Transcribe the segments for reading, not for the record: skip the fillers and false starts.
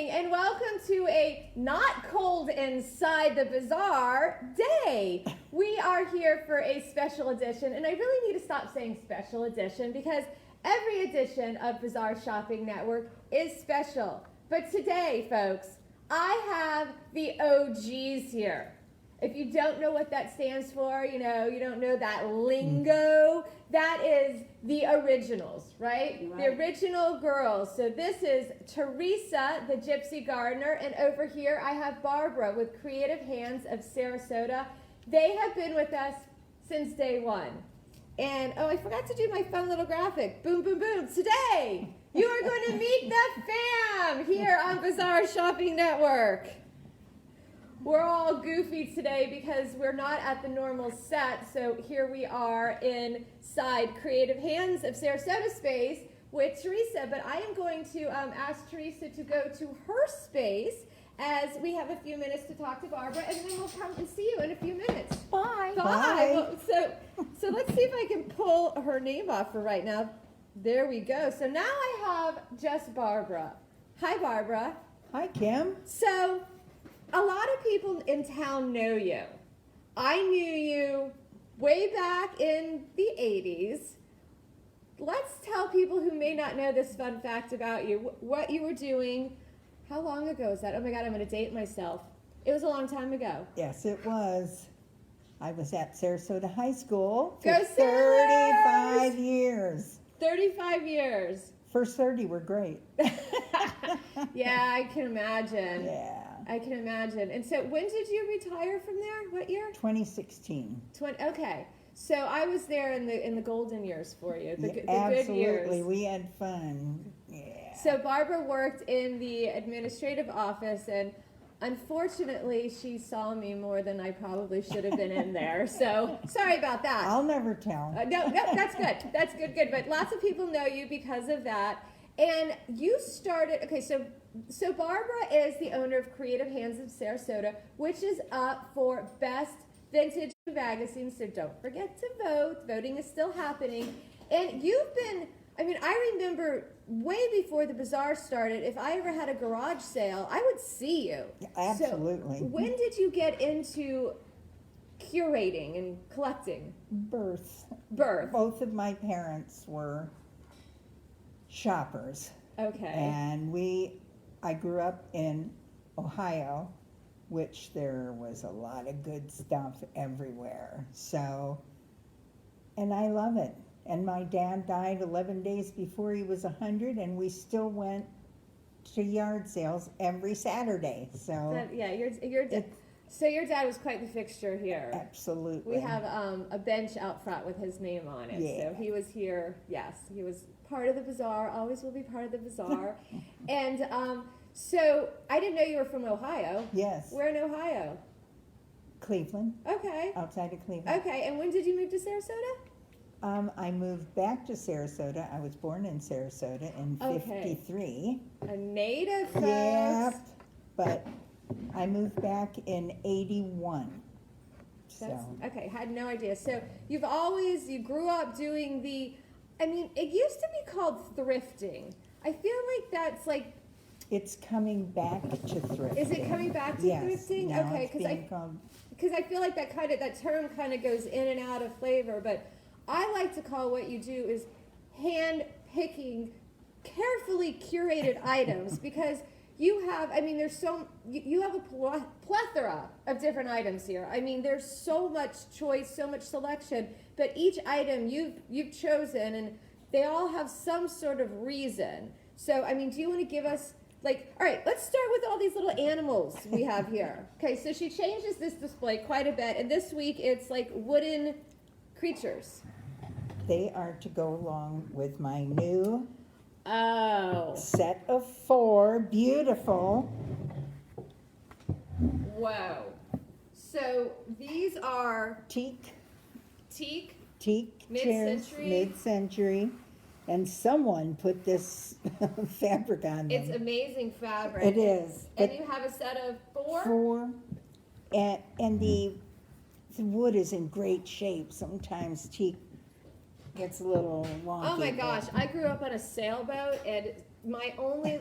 morning and welcome to a not cold inside the bazaar day. We are here for a special edition, and I really need to stop saying special edition because every edition of Bazaar Shopping Network is special. But today, folks, I have the OGs here. If you don't know what that stands for, you don't know that lingo, that is the originals, right? The original girls. So this is Teresa, the Gypsy Gardener, and over here I have Barbara with Creative Hands of Sarasota. They have been with us since day one. And, oh, I forgot to do my fun little graphic. Boom, boom, boom. Today, you are going to meet the fam here on Bazaar Shopping Network. We're all goofy today because we're not at the normal set, so here we are inside Creative Hands of Sarasota space with Teresa, but I am going to ask Teresa to go to her space as we have a few minutes to talk to Barbara, and then we'll come and see you in a few minutes. Bye. Bye. Bye. Well, so let's see if I can pull her name off for right now. There we go. So now I have just Barbara. Hi, Barbara. Hi, Kim. So a lot of people in town know you. I knew you way back in the 80s. Let's tell people who may not know this fun fact about you, what you were doing. How long ago is that? Oh my God, I'm going to date myself. It was a long time ago. Yes, it was. I was at Sarasota High School for Go 35 years. 35 years. First 30 were great. Yeah, I can imagine. Yeah. I can imagine. And so when did you retire from there? What year? 2016. Okay. So I was there in the golden years for you, the good Absolutely. years. We had fun. Yeah. So Barbara worked in the administrative office, and unfortunately, she saw me more than I probably should have been in there. So sorry about that. I'll never tell. No, that's good. That's good. But lots of people know you because of that. And you started, okay, so Barbara is the owner of Creative Hands of Sarasota, which is up for Best Vintage Magazine, so don't forget to vote. Voting is still happening. And you've been, I remember way before the bazaar started, if I ever had a garage sale, I would see you. Absolutely. So when did you get into curating and collecting? Birth. Birth. Both of my parents were shoppers. Okay. And I grew up in Ohio, which there was a lot of good stuff everywhere. So, and I love it. And my dad died 11 days before he was 100, and we still went to yard sales every Saturday. So your dad was quite the fixture here. Absolutely. We have a bench out front with his name on it. Yeah. So he was here. Yes, he was part of the bazaar. Always will be part of the bazaar. And so I didn't know you were from Ohio. Yes. Where in Ohio? Cleveland. Okay. Outside of Cleveland. Okay. And when did you move to Sarasota? I moved back to Sarasota. I was born in Sarasota in 53. A native, folks. Yep. But I moved back in 81. Okay, had no idea. So you grew up doing it used to be called thrifting. I feel like that's like. It's coming back to thrifting. Is it coming back to thrifting? Now Okay, because I feel like that term kind of goes in and out of flavor, but I like to call what you do is hand picking carefully curated items because you have, you have a plethora of different items here. There's so much choice, so much selection, but each item you've chosen, and they all have some sort of reason. So, do you want to give us, all right, let's start with all these little animals we have here. Okay, so she changes this display quite a bit, and this week it's like wooden creatures. They are to go along with my new set of 4. Beautiful. Wow. So these are teak mid-century. Mid-century. And someone put this fabric on them. It's amazing fabric. It is. And you have a set of 4? 4. And the wood is in great shape. Sometimes teak gets a little wonky. Oh my gosh, I grew up on a sailboat, and my only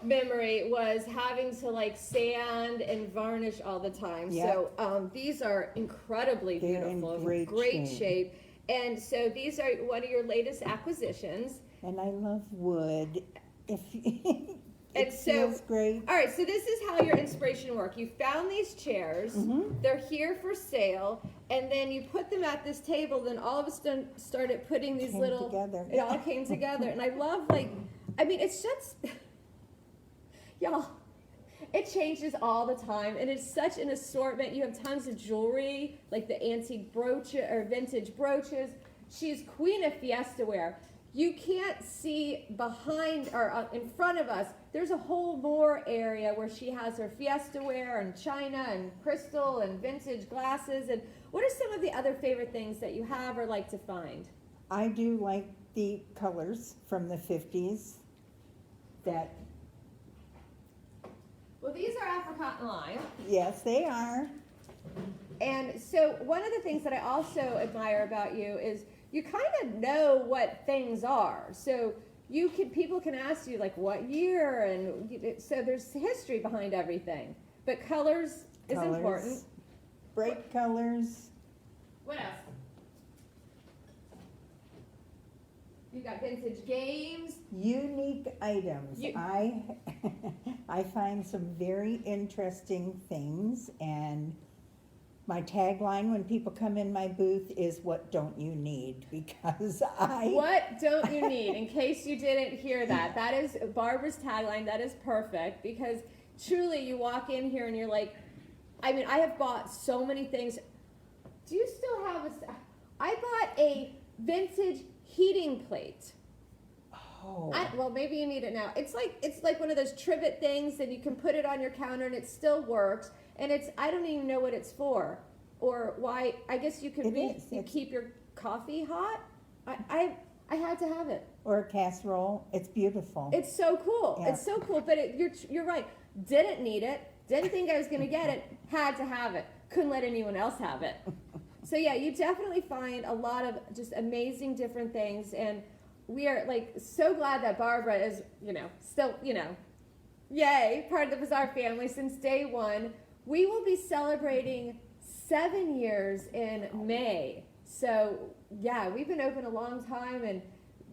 memory was having to like sand and varnish all the time. Yep. So these are incredibly They're in beautiful, great shape. And so these are one of your latest acquisitions. And I love wood. If it And so- feels great. All right, so this is how your inspiration works. You found these chairs, they're here for sale, and then you put them at this table, then all of a sudden started putting these Came little, together. it all came together. And I love, like, I mean, it's just, y'all, it changes all the time, and it's such an assortment. You have tons of jewelry, like the antique brooch or vintage brooches. She's queen of fiesta wear. You can't see behind or in front of us. There's a whole more area where she has her fiesta wear and china and crystal and vintage glasses. And what are some of the other favorite things that you have or like to find? I do like the colors from the 50s. That, Well, these are apricot and lime. yes, they are. And so one of the things that I also admire about you is you kind of know what things are. So people can ask you like what year, and so there's history behind everything. But colors is important. Bright colors. What else? You got vintage games. Unique items. I find some very interesting things, and my tagline when people come in my booth is "What don't you need?" Because What don't you need? In case you didn't hear that, that is Barbara's tagline. That is perfect, because truly you walk in here and you're like, I mean, I have bought so many things. Do you still have I bought a vintage heating plate. Oh. Well, maybe you need it now. It's like one of those trivet things, and you can put it on your counter and it still works. And I don't even know what it's for or why. I guess you could keep your coffee hot. I had to have it. Or a casserole. It's beautiful. It's so cool. Yeah. It's so cool. But you're right. Didn't need it. Didn't think I was going to get it. Had to have it. Couldn't let anyone else have it. So yeah, you definitely find a lot of just amazing different things, and we are like so glad that Barbara is, still, yay, part of the Bazaar family since day one. We will be celebrating 7 years in May. So yeah, we've been open a long time, and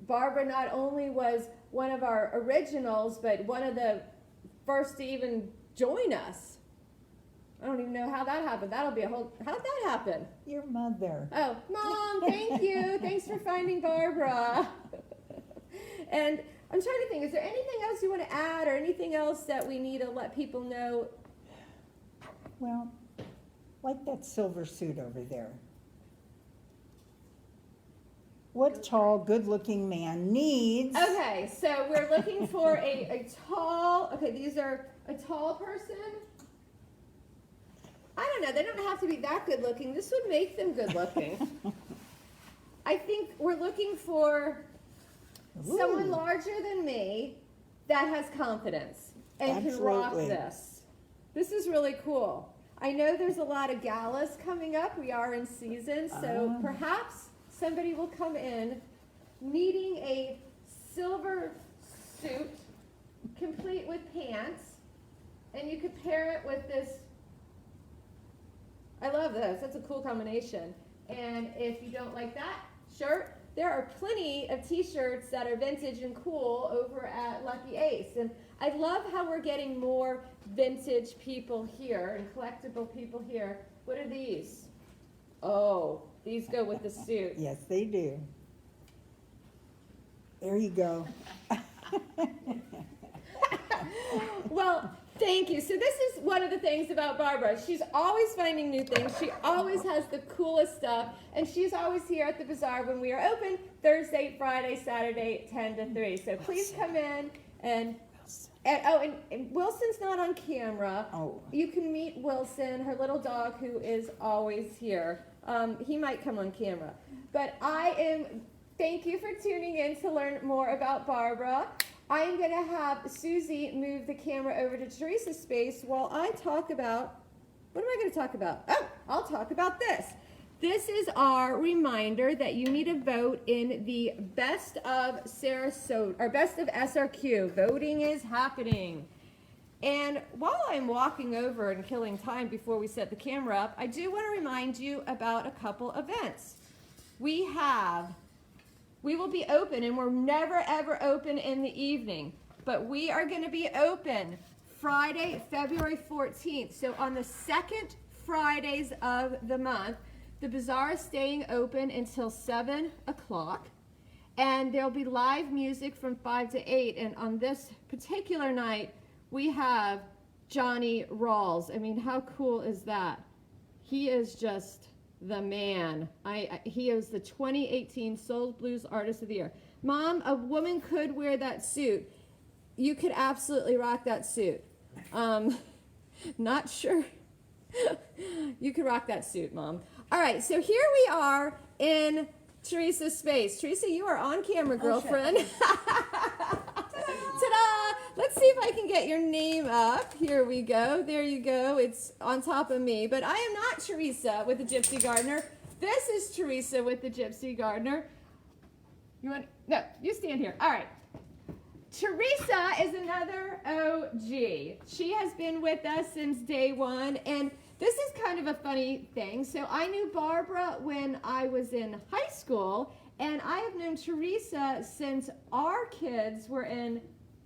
Barbara not only was one of our originals, but one of the first to even join us. I don't even know how that happened. That'll be how'd that happen? Your mother. Oh, Mom, thank you. Thanks for finding Barbara. And I'm trying to think, is there anything else you want to add or anything else that we need to let people know? Well, like that silver suit over there. What tall, good-looking man needs? Okay, so we're looking for a tall, these are a tall person. I don't know, they don't have to be that good looking. This would make them good looking. I think we're looking for someone larger than me that has confidence and can rock this. This is really cool. I know there's a lot of galas coming up. We are in season, so perhaps somebody will come in needing a silver suit complete with pants, and you could pair it with this. I love this. That's a cool combination. And if you don't like that shirt, there are plenty of t-shirts that are vintage and cool over at Lucky Ace. And I love how we're getting more vintage people here and collectible people here. What are these? Oh, these go with the suit. Yes, they do. There you go. Well, thank you. So this is one of the things about Barbara. She's always finding new things. She always has the coolest stuff. And she's always here at the Bazaar when we are open Thursday, Friday, Saturday, 10 to 3. So please come in. And Wilson's not on camera. Oh. You can meet Wilson, her little dog, who is always here. He might come on camera. But thank you for tuning in to learn more about Barbara. I am going to have Susie move the camera over to Teresa's space while I talk about, what am I going to talk about? Oh, I'll talk about this. This is our reminder that you need to vote in the Best of Sarasota, or Best of SRQ. Voting is happening. And while I'm walking over and killing time before we set the camera up, I do want to remind you about a couple events. We will be open, and we're never ever open in the evening, but we are going to be open Friday, February 14th. So on the second Fridays of the month, the bazaar is staying open until 7 o'clock, and there'll be live music from 5 to 8. And on this particular night, we have Johnny Rawls. I mean, how cool is that? He is just the man. He is the 2018 Soul Blues Artist of the Year. Mom, a woman could wear that suit. You could absolutely rock that suit. Not sure. You could rock that suit, Mom. All right, so here we are in Teresa's space. Teresa, you are on camera, girlfriend. Ta-da! Let's see if I can get your name up. Here we go. There you go. It's on top of me. But I am not Teresa with the Gypsy Gardener. This is Teresa with the Gypsy Gardener. You want? No, you stand here. All right. Teresa is another OG. She has been with us since day one, and this is kind of a funny thing. So I knew Barbara when I was in high school, and I have known Teresa since our kids were in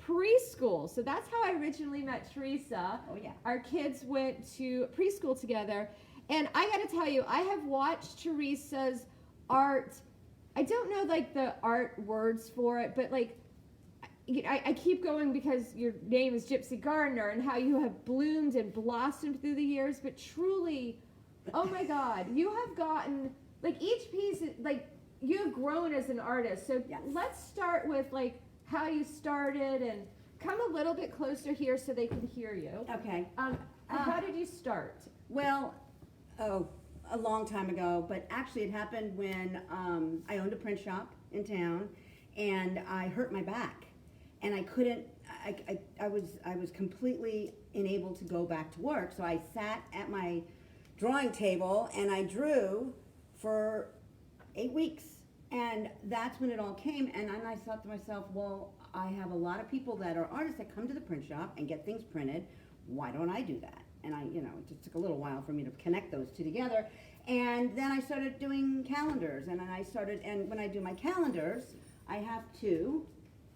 preschool. So that's how I originally met Teresa. Oh, yeah. Our kids went to preschool together, and I got to tell you, I have watched Teresa's art. I don't know like the art words for it, but like I keep going because your name is Gypsy Gardener and how you have bloomed and blossomed through the years, but truly, oh my God, you have gotten, like each piece, like you have grown as an artist. So Yes. Let's start with like how you started, and come a little bit closer here so they can hear you. Okay. How did you start? Well, a long time ago, but actually it happened when I owned a print shop in town, and I hurt my back, and I couldn't. I was completely unable to go back to work. So I sat at my drawing table and I drew for 8 weeks, and that's when it all came. And then I thought to myself, well, I have a lot of people that are artists that come to the print shop and get things printed. Why don't I do that? And it just took a little while for me to connect those two together. And then I started doing calendars, and when I do my calendars, I have to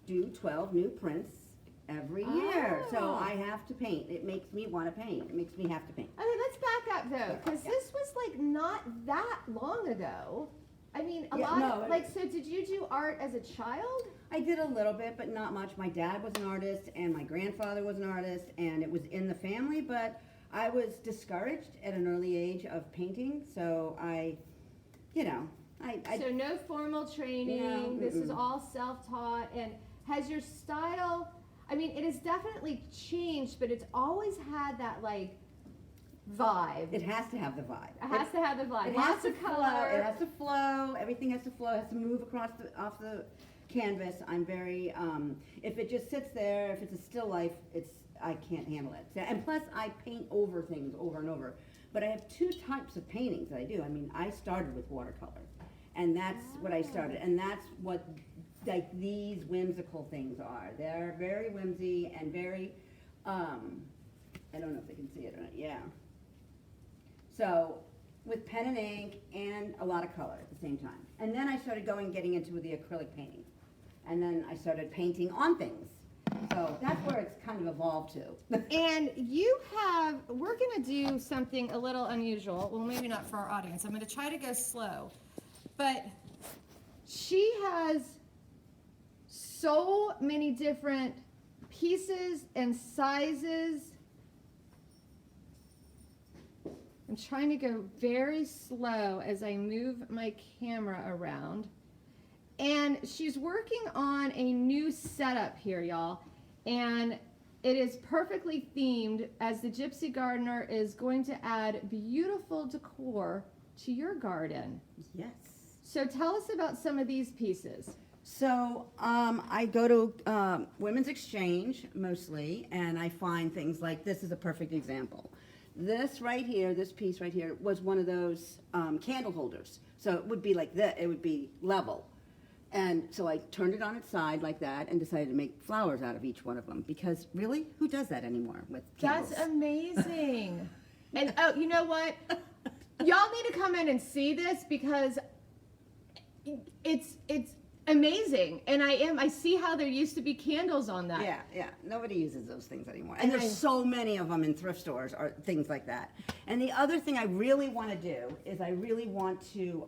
do 12 new prints every year. So I have to paint. It makes me want to paint. It makes me have to paint. Okay, let's back up though, because this was like not that long ago. I mean, so did you do art as a child? I did a little bit, but not much. My dad was an artist, and my grandfather was an artist, and it was in the family, but I was discouraged at an early age of painting, so So no formal training, No, this is all self-taught, and has your style, I mean, it has definitely changed, but it's always had that like vibe. It has to have the vibe. It has to have the vibe. It Lots has to of flow. color. It has to flow. Everything has to flow. It has to move off the canvas. I'm very. If it just sits there, if it's a still life, I can't handle it. And plus, I paint over things over and over. But I have two types of paintings that I do. I mean, I started with watercolor, and that's what I started, and that's what like these whimsical things are. They're very whimsy and very. I don't know if they can see it or not. Yeah. So, with pen and ink and a lot of color at the same time. And then I started getting into the acrylic painting. And then I started painting on things. So that's where it's kind of evolved to. And we're going to do something a little unusual. Well, maybe not for our audience. I'm going to try to go slow. But she has so many different pieces and sizes. I'm trying to go very slow as I move my camera around. And she's working on a new setup here, y'all. And it is perfectly themed, as the Gypsy Gardener is going to add beautiful decor to your garden. Yes. So tell us about some of these pieces. So I go to Women's Exchange mostly, and I find things like this is a perfect example. this right here, this piece right here, was one of those candle holders. So it would be like this, it would be level. And so I turned it on its side like that and decided to make flowers out of each one of them. Because really, who does that anymore with candles? That's amazing. And oh, you know what? Y'all need to come in and see this because it's amazing. And I see how there used to be candles on that. Yeah. Nobody uses those things anymore. And there's so many of them in thrift stores or things like that. And the other thing I really want to do is I really want to,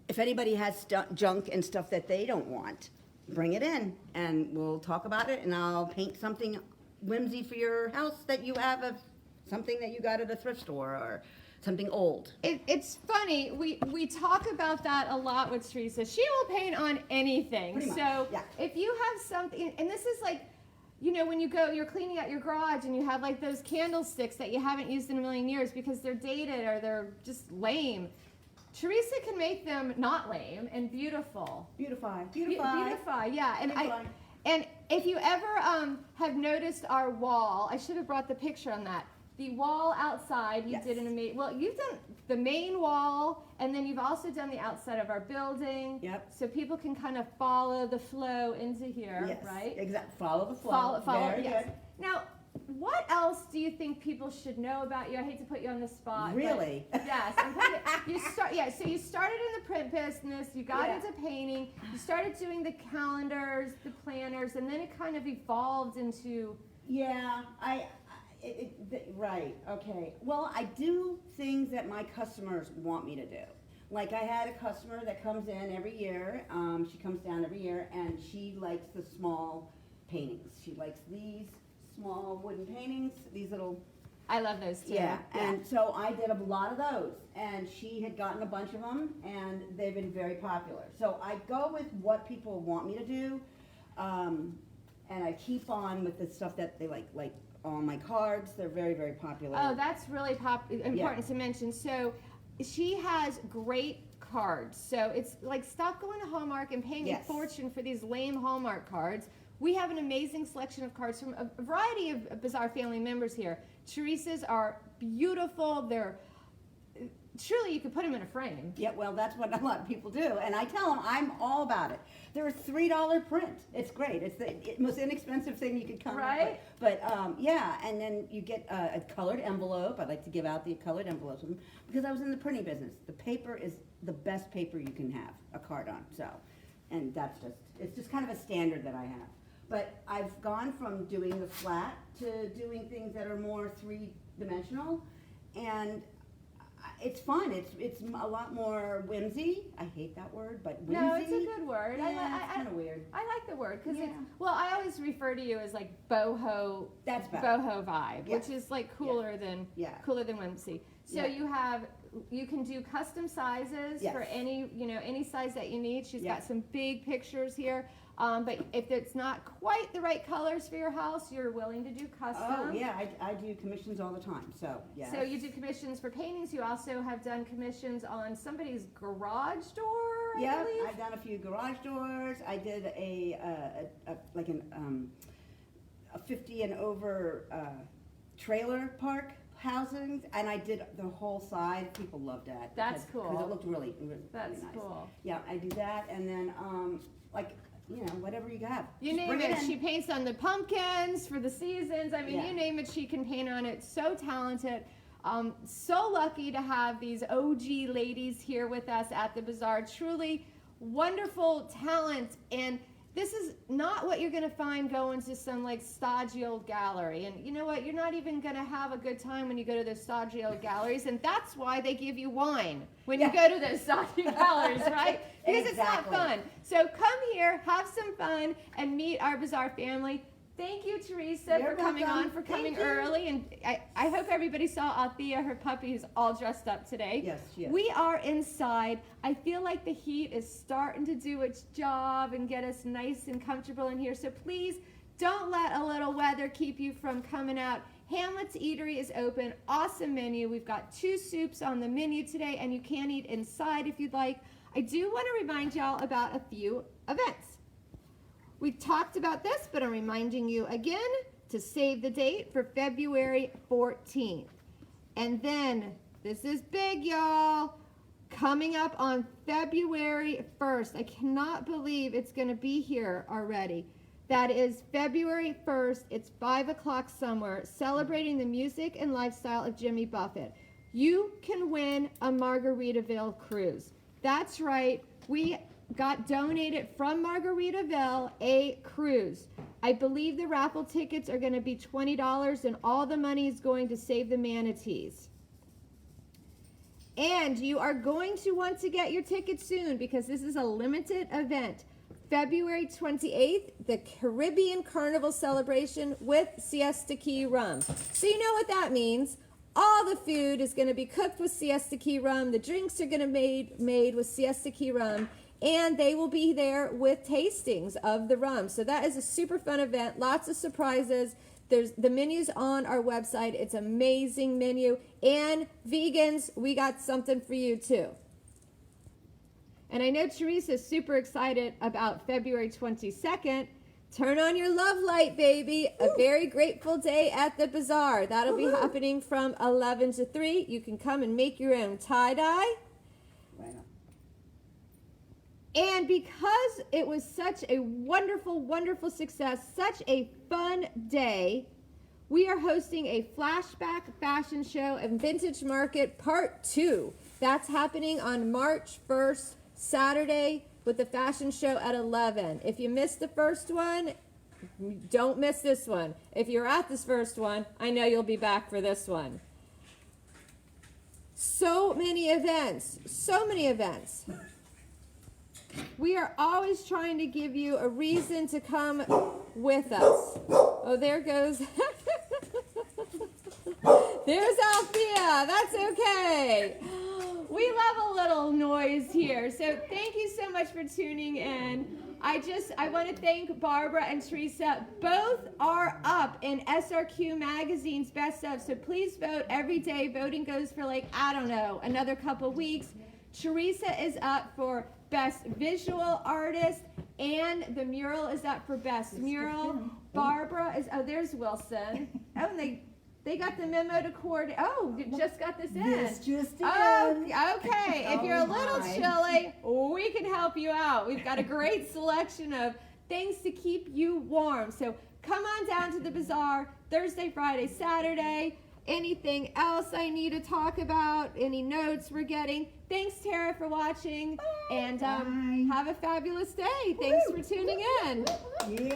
if anybody has junk and stuff that they don't want, bring it in and we'll talk about it and I'll paint something whimsy for your house that you have of something that you got at a thrift store or something old. It's funny, we talk about that a lot with Teresa. She will paint on anything. Pretty much, So yeah. if you have something, and this is like, you know, when you're cleaning out your garage and you have like those candlesticks that you haven't used in a million years because they're dated or they're just lame. Teresa can make them not lame and beautiful. Beautify, Yeah. And Beautify. and if you ever have noticed our wall, I should have brought the picture on that. The wall outside, you Yes. did an amazing. Well, you've done the main wall, and then you've also done the outside of our building. Yep. So people can kind of follow the flow into here, Yes, right? exactly. Follow the flow. Follow. Very Yes. good. Now, what else do you think people should know about you? I hate to put you on the spot. but Really? yes. So you started in the print business. You got Yeah. into painting. You started doing the calendars, the planners, and then it kind of evolved into. Yeah, right, okay. Well, I do things that my customers want me to do. Like I had a customer that comes in every year, she comes down every year, and she likes the small paintings. She likes these small wooden paintings, these little, I love those too. yeah. And so I did a lot of those, and she had gotten a bunch of them, and they've been very popular. So I go with what people want me to do, and I keep on with the stuff that they like all my cards, they're very, very popular. Oh, that's really important to mention. So she has great cards. So it's like, stop going to Hallmark and paying Yes. a fortune for these lame Hallmark cards. We have an amazing selection of cards from a variety of Bazaar Family members here. Teresa's are beautiful. They're truly, you could put them in a frame. Yeah, well, that's what a lot of people do, and I tell them I'm all about it. They're a $3 print. It's great. It's the most inexpensive thing you could come Right? up with. But yeah, and then you get a colored envelope. I like to give out the colored envelopes with them because I was in the printing business. The paper is the best paper you can have a card on. So, and it's just kind of a standard that I have. But I've gone from doing the flat to doing things that are more three-dimensional, and it's fun. It's a lot more whimsy. I hate that word, but whimsy. No, it's a good word. Yeah, it's kind of weird. I like the word because Yeah. well, I always refer to you as like boho. That's better. Boho vibe, Yeah. which is like cooler than whimsy. So Yeah. you can do custom sizes Yes. for any size that you need. She's Yeah. got some big pictures here. But if it's not quite the right colors for your house, you're willing to do custom. Oh yeah, I do commissions all the time. So yeah. So you do commissions for paintings. You also have done commissions on somebody's garage door, I Yeah, believe. I've done a few garage doors. I did a 50 and over trailer park housings, and I did the whole side. People loved that. That's because cool. it looked really That's nice. cool. Yeah, I do that, and then whatever you have. You Just name bring it. in. She paints on the pumpkins for the seasons. I mean, Yeah. you name it, she can paint on it. So talented. So lucky to have these OG ladies here with us at the Bazaar. Truly wonderful talent. And this is not what you're going to find going to some like stodgy old gallery. And you know what? You're not even going to have a good time when you go to those stodgy old galleries. And that's why they give you wine when you go to those stodgy galleries, right? Because Exactly. it's not fun. So come here, have some fun, and meet our Bazaar family. Thank you, Teresa, You're for coming welcome. on, for coming Thank you. early. And I hope everybody saw Althea, her puppy, who's all dressed up today. Yes, yes. We are inside. I feel like the heat is starting to do its job and get us nice and comfortable in here. So please don't let a little weather keep you from coming out. Hamlet's Eatery is open. Awesome menu. We've got 2 soups on the menu today, and you can eat inside if you'd like. I do want to remind y'all about a few events. We talked about this, but I'm reminding you again to save the date for February 14th. And then, this is big, y'all. Coming up on February 1st. I cannot believe it's going to be here already. That is February 1st. It's 5 o'clock somewhere, celebrating the music and lifestyle of Jimmy Buffett. You can win a Margaritaville cruise. That's right. We got donated from Margaritaville a cruise. I believe the raffle tickets are going to be $20, and all the money is going to save the manatees. And you are going to want to get your tickets soon because this is a limited event. February 28th, the Caribbean Carnival celebration with Siesta Key rum. So you know what that means. All the food is going to be cooked with Siesta Key rum. The drinks are going to be made with Siesta Key rum. And they will be there with tastings of the rum. So that is a super fun event. Lots of surprises. There's the menu's on our website. It's an amazing menu. And vegans, we got something for you too. And I know Teresa is super excited about February 22nd. Turn on your love light, baby. A very grateful day at the bazaar. That'll be happening from 11 to 3. You can come and make your own tie-dye. And because it was such a wonderful, wonderful success, such a fun day, we are hosting a flashback fashion show and vintage market part 2. That's happening on March 1st, Saturday, with the fashion show at 11. If you missed the first one, don't miss this one. If you're at this first one, I know you'll be back for this one. So many events, so many events. We are always trying to give you a reason to come with us. Oh, there goes. There's Althea. That's okay. We love a little noise here. So thank you so much for tuning in. I want to thank Barbara and Teresa. Both are up in SRQ Magazine's Best Of. So please vote every day. Voting goes for another couple weeks. Teresa is up for Best Visual Artist, and the mural is up for Best Mural. Barbara is, there's Wilson. Oh, and they got the memo to coordinate. Oh, just got this in. This just in. Oh, okay. If you're a little chilly, we can help you out. We've got a great selection of things to keep you warm. So come on down to the bazaar Thursday, Friday, Saturday. Anything else I need to talk about? Any notes we're getting? Thanks, Tara, for watching. Bye. And have a fabulous day. Thanks for tuning in. Yeah.